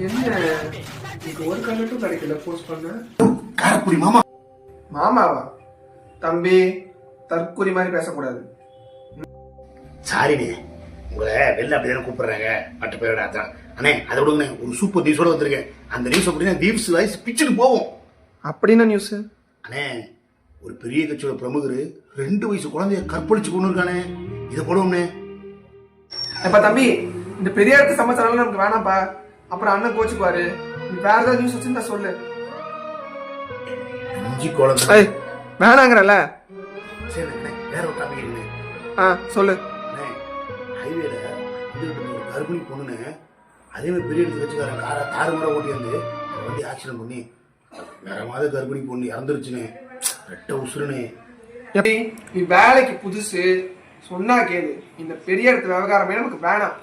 என்ன இது ஒரு கண்டட்டும் கிடைக்கல போஸ்ட் பண்ண. காரக்குடி மாமா. மாமாவா? தம்பி தற்கொலை மாதிரி பேசக்கூடாது. சாரிண்ணே, உங்களை வெளில அப்படிதானே கூப்பிடுறாங்க மற்ற பேரோட. அதான் அண்ணே, அதை விடுங்கண்ணே, ஒரு சூப்பர் நியூஸோட வந்திருக்கேன். அந்த நியூஸ் அப்படின்னா தீப்ஸ் வாய்ஸ் பிச்சுக்கு போவோம். அப்படின்னா நியூஸ் அண்ணே, ஒரு பெரிய கட்சியோட பிரமுகர் 2 வயசு குழந்தைய கற்பழிச்சு கொண்டு இருக்கானே, இதை போடுவோம்ண்ணே. அப்ப தம்பி, இந்த பெரிய இடத்து சமாச்சாரம் நமக்கு வேணாம்ப்பா, அப்புறம் அண்ணன் கோச்சுக்குவாரு. நீ வேற ஏதாவது நியூஸ் வச்சிருந்தா சொல்லு. அஞ்சு குழந்தை வேணாங்கிறல்ல. சரி வேற ஒரு டாபிக் இருக்குண்ணே. சொல்லு. ஹைவேல ஒரு கர்ப்பிணி பொண்ணுன்னு அதே மாதிரி பெரிய இடத்து வச்சுக்காரன் காரு முறை ஓட்டி வந்து அதை வந்து ஆக்சிடென்ட் பண்ணி வேற மாதிரி கர்ப்பிணி பொண்ணு இறந்துருச்சுன்னு ரெட்ட உசுருன்னு. நீ வேலைக்கு புதுசு, சொன்னா கேளு. இந்த பெரிய இடத்து விவகாரமே நமக்கு வேணாம்.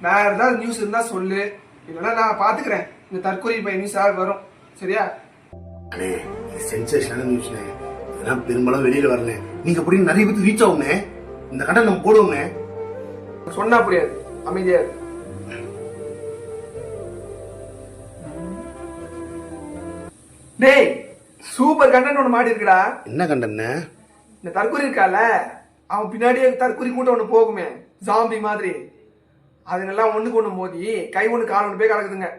வேற ஏதாவது நியூஸ் இருந்தா சொல்லு, இல்லைன்னா நான் பாத்துக்கிறேன். இந்த தற்கொலை பையன் நியூஸ் யாரு வரும், சரியா? அண்ணே, இது சென்சேஷனான நியூஸ்ண்ணே. இதெல்லாம் பெரும்பாலும் வெளியில வரல. நீங்க அப்படின்னு நிறைய பேருக்கு ரீச் ஆகும்ண்ணே. இந்த கண்டன் நம்ம போடுவோம்ண்ணே. சொன்னா புரியாது, அமைதியா. டேய், சூப்பர் கண்டென்ட் ஒண்ணு மாடி இருக்குடா. என்ன கண்டென்ட்? இந்த தற்கொலை இருக்கால, அவன் பின்னாடியே தற்கொலை கூட்டம் ஒண்ணு போகுமே, ஜாம்பி மாதிரி. அதுங்கெல்லாம் ஒண்ணுக்கு ஒண்ணு மோதி கை ஒண்ணு கால் ஒண்ணு போய் கலக்குதுங்க.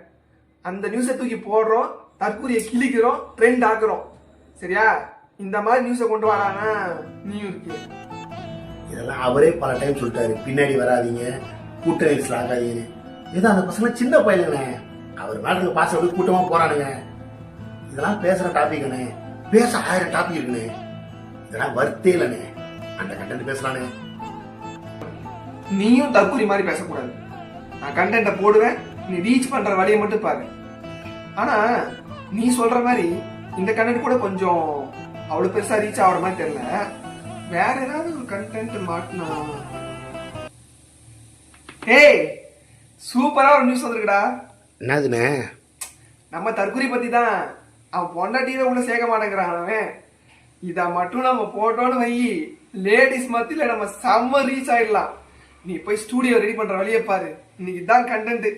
அந்த நியூஸை தூக்கி போடுறோம், தற்கொலையை கிழிக்கிறோம், ட்ரெண்ட் ஆக்குறோம், சரியா? இந்த மாதிரி நியூஸை கொண்டு வரானா நீயும் இருக்கு. இதெல்லாம் அவரே பல டைம் சொல்லிட்டாரு, பின்னாடி வராதீங்க, கூட்ட நெரிசல் ஆகாதீங்கன்னு. ஏதோ அந்த பசங்க சின்ன பையனுங்கண்ணே, அவர் மேட்டருக்கு பாச வந்து கூட்டமா போறானுங்க. இதெல்லாம் பேசுற டாபிக் அண்ணே, பேச 1000 டாபிக் இருக்குண்ணே. இதெல்லாம் வர்த்தே இல்லண்ணே, அந்த கண்டென்ட் பேசலானே. நீயும் தற்கொலை மாதிரி பேசக்கூடாது. நான் கண்டென்ட்டை போடுவேன், நீ ரீச் பண்ற வழியை மட்டும் பாரு. ஆனா நீ சொல்ற மாதிரி இந்த கண்டென்ட் கூட கொஞ்சம் அவ்வளவு பெருசா ரீச் ஆகிற மாதிரி தெரியல. வேற ஏதாவது ஒரு கண்டென்ட் மாட்டினா. ஏய், சூப்பரா ஒரு நியூஸ் வந்திருக்குடா. என்னதுண்ணே? நம்ம தற்கொலை பத்தி தான். அவன் பொண்டாட்டியே உள்ள சேர்க்க மாட்டேங்கிறான் அவன். இத மட்டும் நம்ம போட்டோன்னு வை, லேடிஸ் மத்தியில நம்ம செம்ம ரீச் ஆயிடலாம். நீ போய் ஸ்டூடியோ ரெடி பண்ற வழியை பாரு. இன்னைக்கு தான் கண்டென்ட்.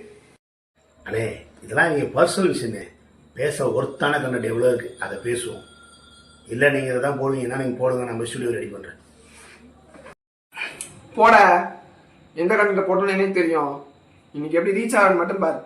அண்ணே, இதெல்லாம் நீங்க பர்சனல் விஷயமே. பேச ஒருத்தான கண்டென்ட் எவ்வளவு இருக்கு, அதை பேசுவோம். இல்ல நீங்க இதான் போடுவீங்கன்னா நீங்க போடுங்க, நம்ம ஸ்டுடியோ ரெடி பண்றேன். போட, எந்த கண்டென்ட் போட்டோன்னு எனக்கு தெரியும். இன்னைக்கு எப்படி ரீச் ஆகணும் மட்டும் பாரு.